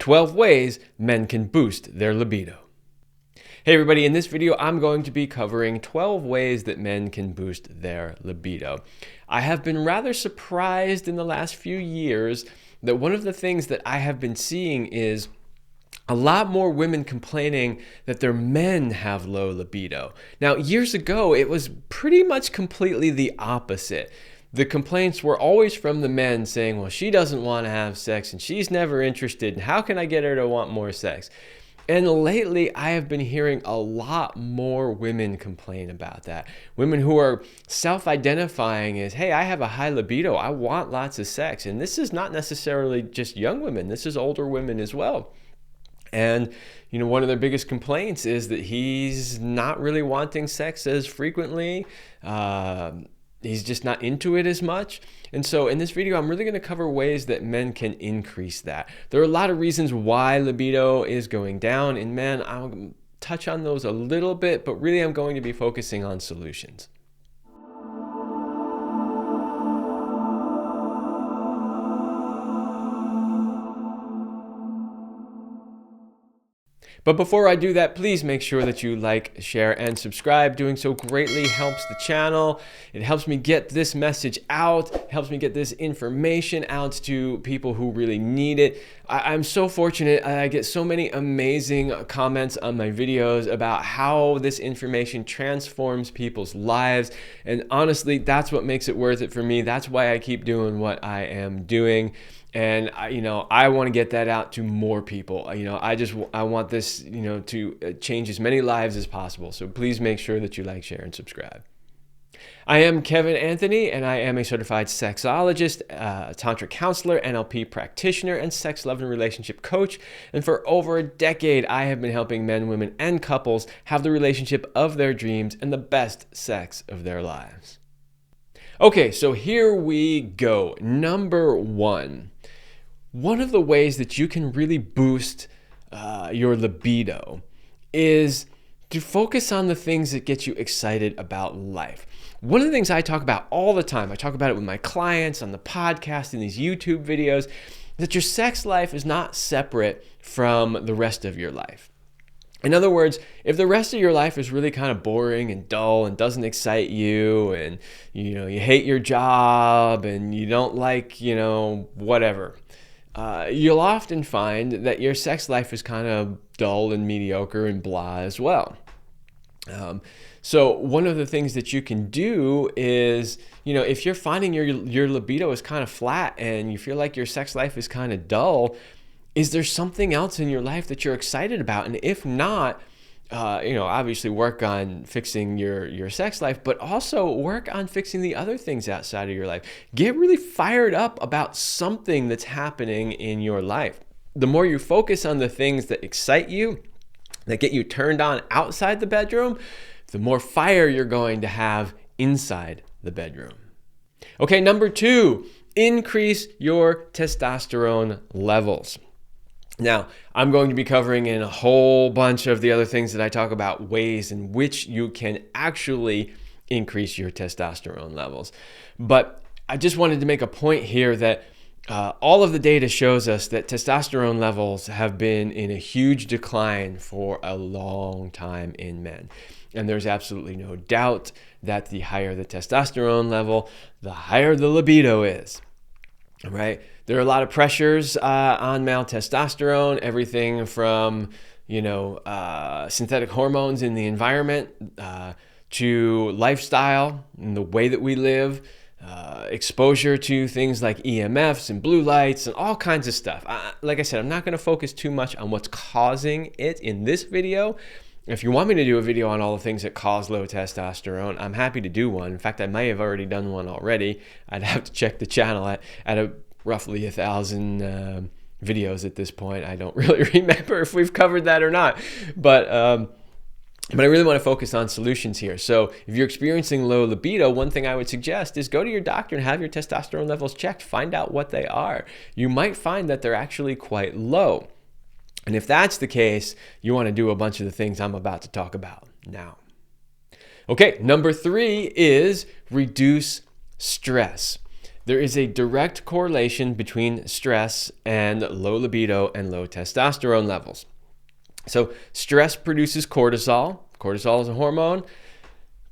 12 ways men can boost their libido. Hey everybody, in this video I'm going to be covering 12 ways that men can boost their libido. I have been rather surprised in the last few years that one of the things that I have been seeing is a lot more women complaining that their men have low libido. Now, years ago, it was pretty much completely the opposite. The complaints were always from the men saying, well, she doesn't want to have sex and she's never interested, and how can I get her to want more sex? And lately, I have been hearing a lot more women complain about that. Women who are self-identifying as, hey, I have a high libido, I want lots of sex. And this is not necessarily just young women, this is older women as well. And, one of their biggest complaints is that he's not really wanting sex as frequently. He's just not into it as much. And so in this video, I'm really going to cover ways that men can increase that. There are a lot of reasons why libido is going down in men. I'll touch on those a little bit, but really I'm going to be focusing on solutions. But before I do that, please make sure that you like, share, and subscribe. Doing so greatly helps the channel. It helps me get this message out. It helps me get this information out to people who really need it. I'm so fortunate. I get so many amazing comments on my videos about how this information transforms people's lives. And honestly, that's what makes it worth it for me. That's why I keep doing what I am doing. And I want to get that out to more people. I want this, to change as many lives as possible. So please make sure that you like, share, and subscribe. I am Kevin Anthony, and I am a certified sexologist, Tantra Counselor, NLP Practitioner, and sex, love, and relationship coach. And for over a decade, I have been helping men, women, and couples have the relationship of their dreams and the best sex of their lives. Okay, so here we go. Number one. One of the ways that you can really boost your libido is to focus on the things that get you excited about life. One of the things I talk about all the time, I talk about it with my clients on the podcast, in these YouTube videos, is that your sex life is not separate from the rest of your life. In other words, if the rest of your life is really kind of boring and dull and doesn't excite you, and you hate your job and you don't like, whatever, you'll often find that your sex life is kind of dull and mediocre and blah as well. So one of the things that you can do is, if you're finding your libido is kind of flat and you feel like your sex life is kind of dull, is there something else in your life that you're excited about? And if not, obviously work on fixing your sex life, but also work on fixing the other things outside of your life. Get really fired up about something that's happening in your life. The more you focus on the things that excite you, that get you turned on outside the bedroom, the more fire you're going to have inside the bedroom. Okay, number two, increase your testosterone levels. Now, I'm going to be covering in a whole bunch of the other things that I talk about, ways in which you can actually increase your testosterone levels. But I just wanted to make a point here that all of the data shows us that testosterone levels have been in a huge decline for a long time in men. And there's absolutely no doubt that the higher the testosterone level, the higher the libido is. Right? There are a lot of pressures on male testosterone, everything from, synthetic hormones in the environment to lifestyle and the way that we live, exposure to things like EMFs and blue lights and all kinds of stuff. Like I said, I'm not going to focus too much on what's causing it in this video. If you want me to do a video on all the things that cause low testosterone, I'm happy to do one. In fact, I may have already done one already. I'd have to check the channel at roughly 1,000 videos at this point. I don't really remember if we've covered that or not. But I really want to focus on solutions here. So if you're experiencing low libido, one thing I would suggest is go to your doctor and have your testosterone levels checked. Find out what they are. You might find that they're actually quite low. And if that's the case, you want to do a bunch of the things I'm about to talk about now. Okay, number three is reduce stress. there is a direct correlation between stress and low libido and low testosterone levels. So stress produces cortisol. Cortisol is a hormone.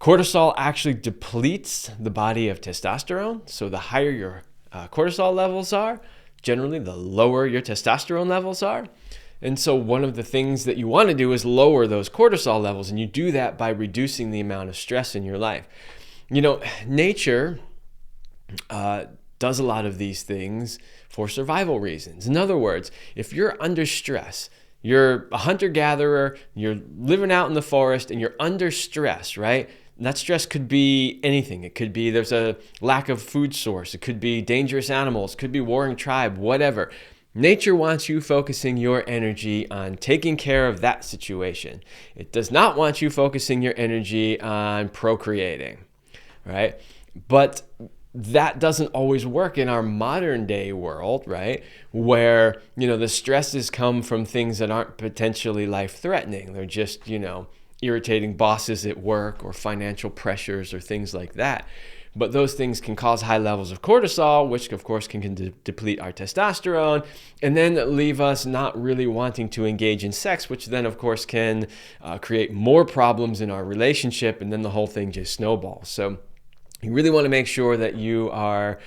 Cortisol actually depletes the body of testosterone. So the higher your cortisol levels are, generally the lower your testosterone levels are. And so one of the things that you want to do is lower those cortisol levels, and you do that by reducing the amount of stress in your life. Nature does a lot of these things for survival reasons. In other words, if you're under stress, you're a hunter-gatherer, you're living out in the forest, and you're under stress, right? And that stress could be anything. It could be there's a lack of food source. It could be dangerous animals. It could be warring tribe, whatever. Nature wants you focusing your energy on taking care of that situation. It does not want you focusing your energy on procreating, right? But that doesn't always work in our modern day world, right? Where, the stresses come from things that aren't potentially life-threatening. They're just, irritating bosses at work or financial pressures or things like that. But those things can cause high levels of cortisol, which of course can deplete our testosterone, and then leave us not really wanting to engage in sex, which then of course can create more problems in our relationship, and then the whole thing just snowballs. So you really want to make sure that you are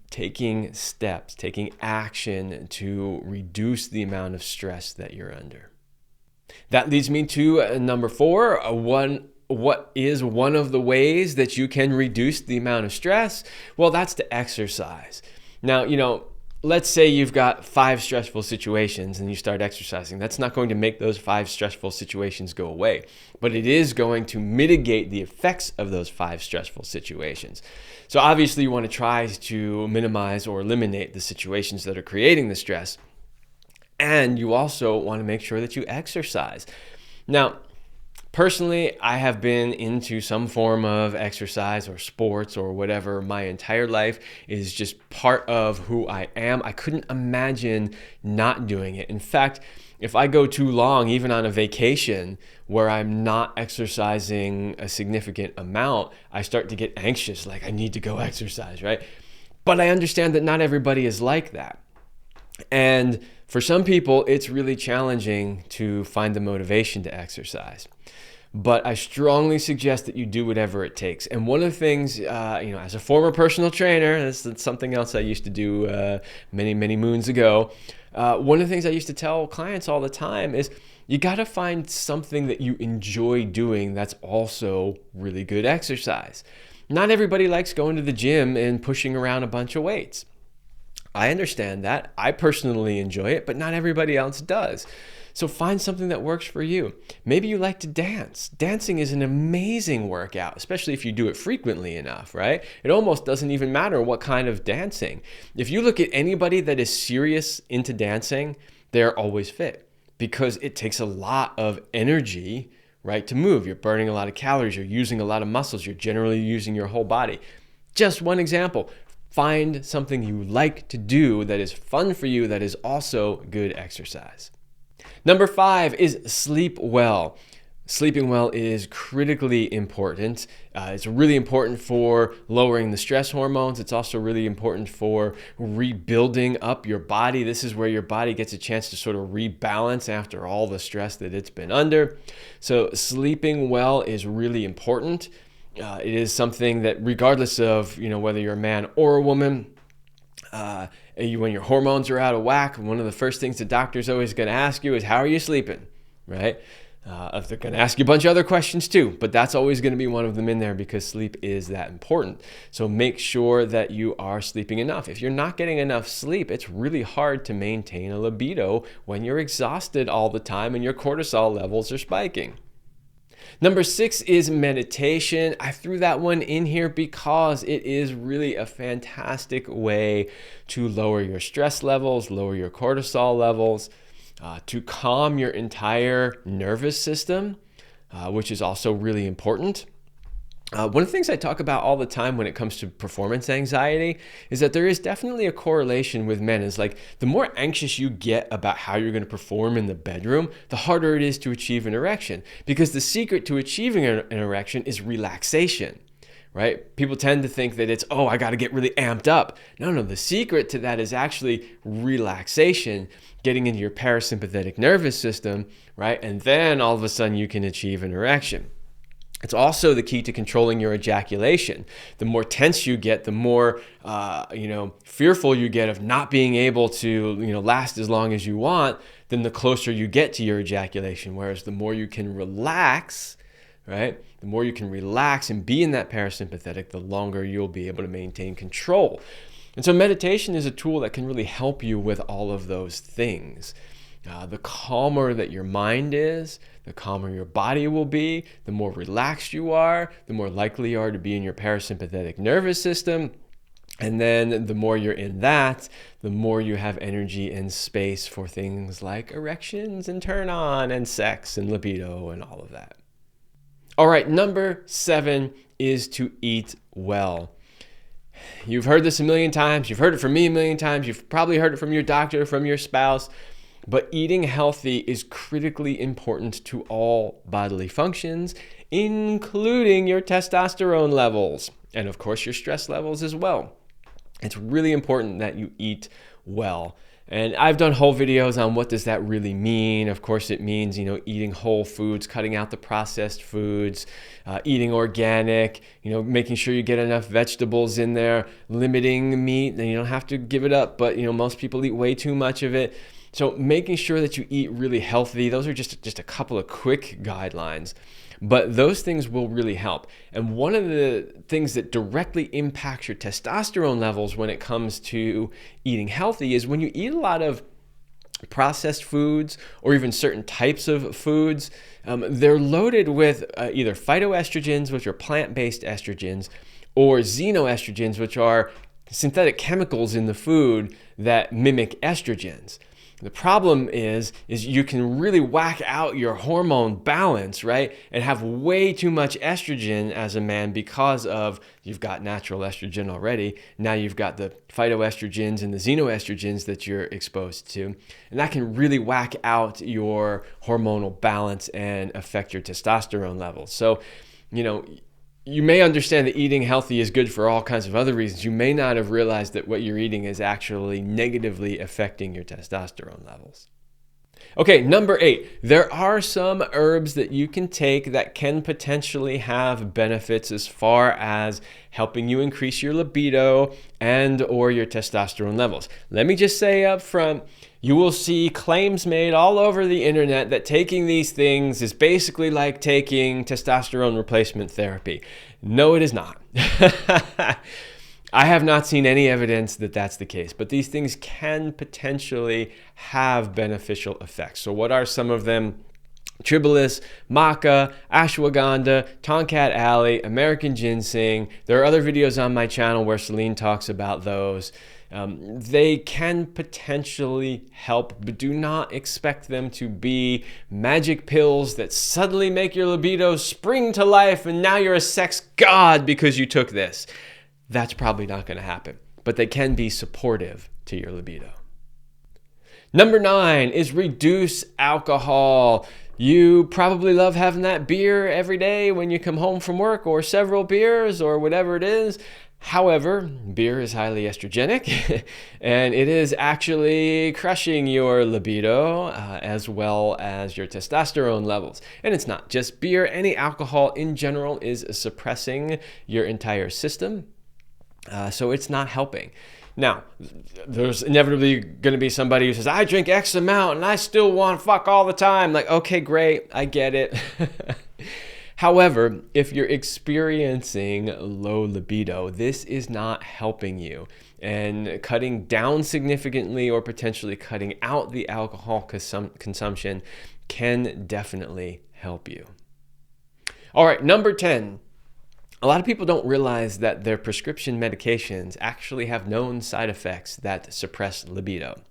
taking steps, taking action to reduce the amount of stress that you're under. That leads me to number 4, what is one of the ways that you can reduce the amount of stress? Well, that's to exercise. Now, let's say you've got 5 stressful situations and you start exercising. That's not going to make those 5 stressful situations go away, but it is going to mitigate the effects of those 5 stressful situations. So obviously you want to try to minimize or eliminate the situations that are creating the stress. And you also want to make sure that you exercise. Now, personally, I have been into some form of exercise or sports or whatever my entire life. Is just part of who I am. I couldn't imagine not doing it. In fact, if I go too long, even on a vacation where I'm not exercising a significant amount, I start to get anxious, like I need to go exercise, right? But I understand that not everybody is like that. And for some people, it's really challenging to find the motivation to exercise. But I strongly suggest that you do whatever it takes. And one of the things, as a former personal trainer, that's something else I used to do many, many moons ago. One of the things I used to tell clients all the time is you got to find something that you enjoy doing that's also really good exercise. Not everybody likes going to the gym and pushing around a bunch of weights. I understand that. I personally enjoy it, but not everybody else does. So find something that works for you. Maybe you like to dance. Dancing is an amazing workout, especially if you do it frequently enough, right? It almost doesn't even matter what kind of dancing. If you look at anybody that is serious into dancing, they're always fit because it takes a lot of energy, right, to move. You're burning a lot of calories. You're using a lot of muscles. You're generally using your whole body. Just one example. Find something you like to do that is fun for you, that is also good exercise. Number 5 is sleep well. Sleeping well is critically important. It's really important for lowering the stress hormones. It's also really important for rebuilding up your body. This is where your body gets a chance to sort of rebalance after all the stress that it's been under. So sleeping well is really important. It is something that regardless of, whether you're a man or a woman, when your hormones are out of whack, one of the first things the doctor's always going to ask you is, how are you sleeping, right? If they're going to ask you a bunch of other questions too, but that's always going to be one of them in there because sleep is that important. So make sure that you are sleeping enough. If you're not getting enough sleep, it's really hard to maintain a libido when you're exhausted all the time and your cortisol levels are spiking. Number 6 is meditation. I threw that one in here because it is really a fantastic way to lower your stress levels, lower your cortisol levels, to calm your entire nervous system, which is also really important. One of the things I talk about all the time when it comes to performance anxiety is that there is definitely a correlation with men. It's like the more anxious you get about how you're going to perform in the bedroom, the harder it is to achieve an erection. Because the secret to achieving an erection is relaxation, right? People tend to think that it's, oh, I got to get really amped up. No, the secret to that is actually relaxation, getting into your parasympathetic nervous system, right? And then all of a sudden you can achieve an erection. It's also the key to controlling your ejaculation. The more tense you get, the more fearful you get of not being able to last as long as you want, then the closer you get to your ejaculation. Whereas the more you can relax, right? The more you can relax and be in that parasympathetic, the longer you'll be able to maintain control. And so meditation is a tool that can really help you with all of those things. The calmer that your mind is, the calmer your body will be, the more relaxed you are, the more likely you are to be in your parasympathetic nervous system. And then the more you're in that, the more you have energy and space for things like erections and turn on and sex and libido and all of that. All right, number 7 is to eat well. You've heard this a million times. You've heard it from me a million times. You've probably heard it from your doctor, from your spouse. But eating healthy is critically important to all bodily functions, including your testosterone levels and, of course, your stress levels as well. It's really important that you eat well. And I've done whole videos on what does that really mean. Of course, it means, eating whole foods, cutting out the processed foods, eating organic, making sure you get enough vegetables in there, limiting meat. And you don't have to give it up, but, most people eat way too much of it. So making sure that you eat really healthy, those are just a couple of quick guidelines. But those things will really help. And one of the things that directly impacts your testosterone levels when it comes to eating healthy is when you eat a lot of processed foods or even certain types of foods, they're loaded with either phytoestrogens, which are plant-based estrogens, or xenoestrogens, which are synthetic chemicals in the food that mimic estrogens. The problem is you can really whack out your hormone balance, right? And have way too much estrogen as a man because of you've got natural estrogen already. Now you've got the phytoestrogens and the xenoestrogens that you're exposed to. And that can really whack out your hormonal balance and affect your testosterone levels. So, you may understand that eating healthy is good for all kinds of other reasons. You may not have realized that what you're eating is actually negatively affecting your testosterone levels. Okay, number 8. There are some herbs that you can take that can potentially have benefits as far as helping you increase your libido and or your testosterone levels. Let me just say up front, you will see claims made all over the internet that taking these things is basically like taking testosterone replacement therapy. No, it is not. I have not seen any evidence that that's the case, but these things can potentially have beneficial effects. So what are some of them? Tribulus, maca, ashwagandha, tonkat alley, American ginseng. There are other videos on my channel where Celine talks about those. They can potentially help, but do not expect them to be magic pills that suddenly make your libido spring to life and now you're a sex god because you took this. That's probably not going to happen, but they can be supportive to your libido. Number 9 is reduce alcohol. You probably love having that beer every day when you come home from work, or several beers or whatever it is. However, beer is highly estrogenic and it is actually crushing your libido as well as your testosterone levels. And it's not just beer. Any alcohol in general is suppressing your entire system. So it's not helping. Now, there's inevitably going to be somebody who says, I drink X amount and I still want to fuck all the time. Like, okay, great. I get it. However, if you're experiencing low libido, this is not helping you. And cutting down significantly or potentially cutting out the alcohol consumption can definitely help you. All right, number 10. A lot of people don't realize that their prescription medications actually have known side effects that suppress libido.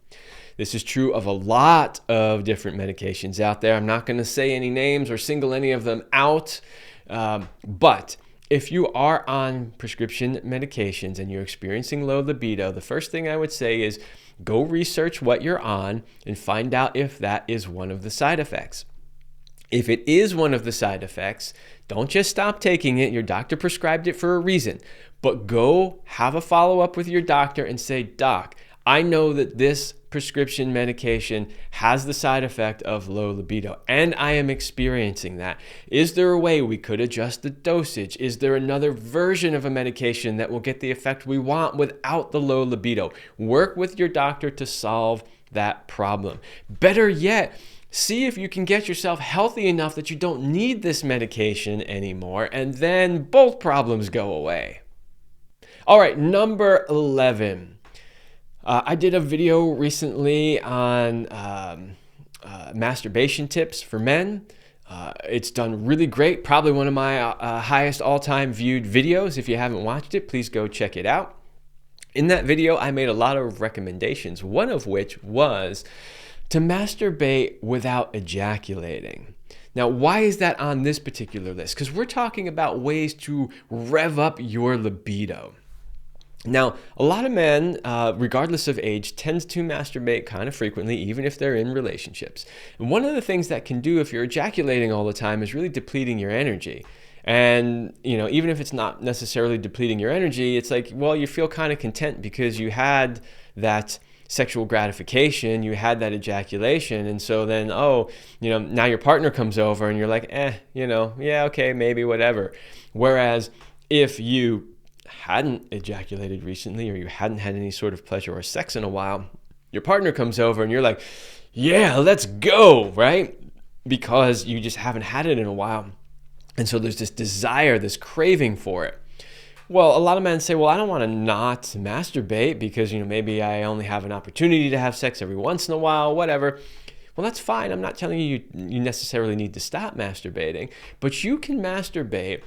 This is true of a lot of different medications out there. I'm not going to say any names or single any of them out, but if you are on prescription medications and you're experiencing low libido, the first thing I would say is go research what you're on and find out if that is one of the side effects. If it is one of the side effects, don't just stop taking it. Your doctor prescribed it for a reason, but go have a follow-up with your doctor and say, Doc, I know that this prescription medication has the side effect of low libido, and I am experiencing that. Is there a way we could adjust the dosage? Is there another version of a medication that will get the effect we want without the low libido? Work with your doctor to solve that problem. Better yet, see if you can get yourself healthy enough that you don't need this medication anymore, and then both problems go away. All right, number 11. I did a video recently on masturbation tips for men. It's done really great. Probably one of my highest all-time viewed videos. If you haven't watched it, please go check it out. In that video, I made a lot of recommendations, one of which was to masturbate without ejaculating. Now, why is that on this particular list? Because we're talking about ways to rev up your libido. Now, a lot of men, regardless of age, tend to masturbate kind of frequently, even if they're in relationships. And one of the things that can do if you're ejaculating all the time is really depleting your energy. And, even if it's not necessarily depleting your energy, it's like, well, you feel kind of content because you had that sexual gratification, you had that ejaculation. And so then, now your partner comes over and you're like, yeah, okay, maybe, whatever. Whereas if you hadn't ejaculated recently or you hadn't had any sort of pleasure or sex in a while, your partner comes over and you're like, yeah, let's go, right? Because you just haven't had it in a while. And so there's this desire, this craving for it. Well, a lot of men say, well, I don't want to not masturbate because, maybe I only have an opportunity to have sex every once in a while, whatever. Well, that's fine. I'm not telling you necessarily need to stop masturbating, but you can masturbate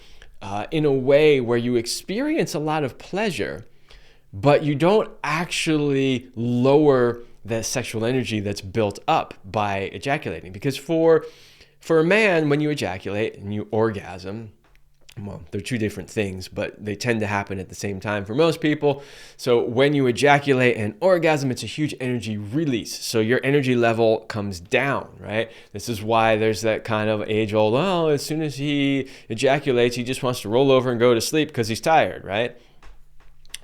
in a way where you experience a lot of pleasure, but you don't actually lower the sexual energy that's built up by ejaculating. Because for a man, when you ejaculate and you orgasm, well, they're two different things, but they tend to happen at the same time for most people. So when you ejaculate and orgasm, it's a huge energy release. So your energy level comes down, right? This is why there's that kind of age-old, as soon as he ejaculates, he just wants to roll over and go to sleep because he's tired, right?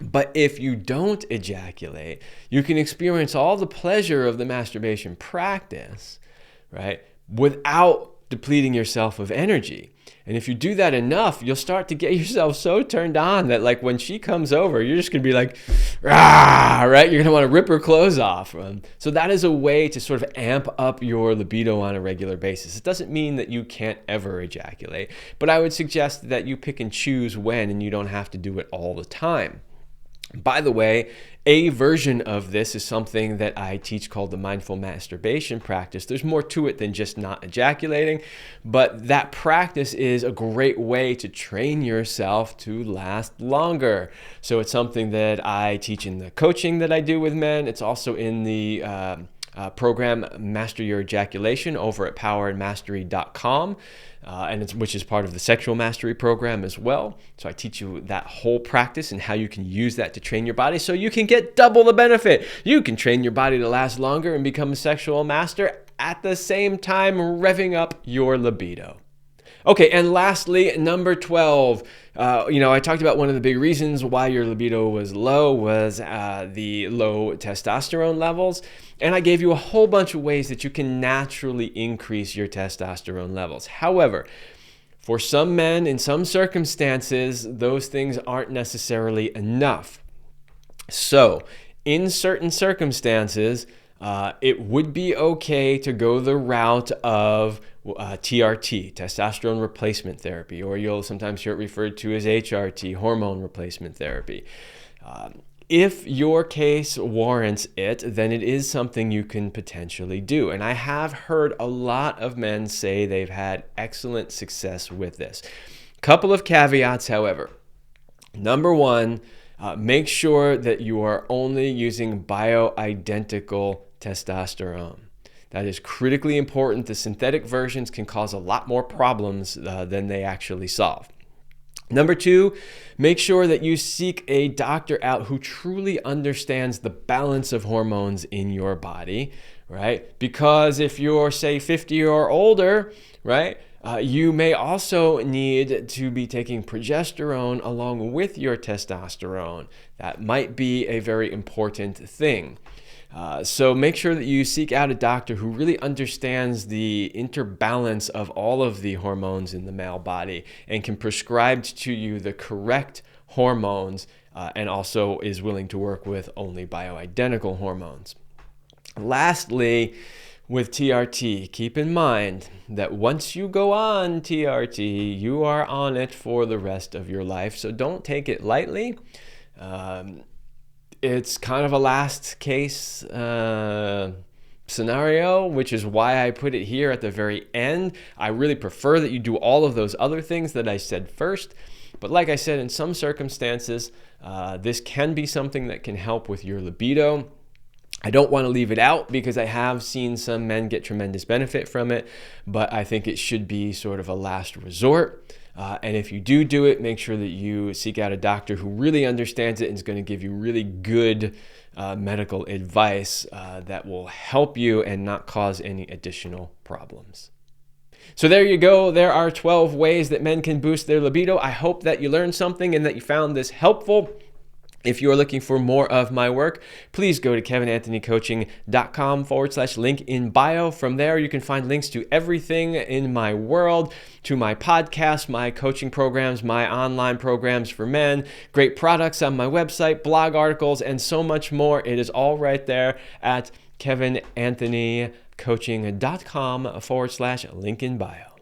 But if you don't ejaculate, you can experience all the pleasure of the masturbation practice, right, without depleting yourself of energy. And if you do that enough, you'll start to get yourself so turned on that, like, when she comes over, you're just going to be like, rah, right? You're going to want to rip her clothes off. So that is a way to sort of amp up your libido on a regular basis. It doesn't mean that you can't ever ejaculate, but I would suggest that you pick and choose when, and you don't have to do it all the time. By the way, a version of this is something that I teach called the mindful masturbation practice. There's more to it than just not ejaculating, but that practice is a great way to train yourself to last longer. So it's something that I teach in the coaching that I do with men. It's also in the program Master Your Ejaculation over at powerandmastery.com. Which is part of the sexual mastery program as well. So I teach you that whole practice and how you can use that to train your body so you can get double the benefit. You can train your body to last longer and become a sexual master at the same time revving up your libido. Okay, and lastly, number 12. I talked about one of the big reasons why your libido was low was the low testosterone levels. And I gave you a whole bunch of ways that you can naturally increase your testosterone levels. However, for some men, in some circumstances, those things aren't necessarily enough. So, in certain circumstances, it would be okay to go the route of TRT, testosterone replacement therapy, or you'll sometimes hear it referred to as HRT, hormone replacement therapy. If your case warrants it, then it is something you can potentially do. And I have heard a lot of men say they've had excellent success with this. Couple of caveats, however. Number one, make sure that you are only using bioidentical testosterone. That is critically important. The synthetic versions can cause a lot more problems than they actually solve. Number two, make sure that you seek a doctor out who truly understands the balance of hormones in your body, right? Because if you're, say, 50 or older, right, you may also need to be taking progesterone along with your testosterone. That might be a very important thing. So make sure that you seek out a doctor who really understands the interbalance of all of the hormones in the male body and can prescribe to you the correct hormones, and also is willing to work with only bioidentical hormones. Lastly, with TRT, keep in mind that once you go on TRT, you are on it for the rest of your life. So don't take it lightly. It's kind of a last case scenario, which is why I put it here at the very end. I really prefer that you do all of those other things that I said first. But like I said, in some circumstances, this can be something that can help with your libido. I don't want to leave it out because I have seen some men get tremendous benefit from it, but I think it should be sort of a last resort. And if you do it, make sure that you seek out a doctor who really understands it and is going to give you really good medical advice that will help you and not cause any additional problems. So there you go. There are 12 ways that men can boost their libido. I hope that you learned something and that you found this helpful. If you're looking for more of my work, please go to kevinanthonycoaching.com/link in bio. From there, you can find links to everything in my world, to my podcast, my coaching programs, my online programs for men, great products on my website, blog articles, and so much more. It is all right there at kevinanthonycoaching.com/link in bio.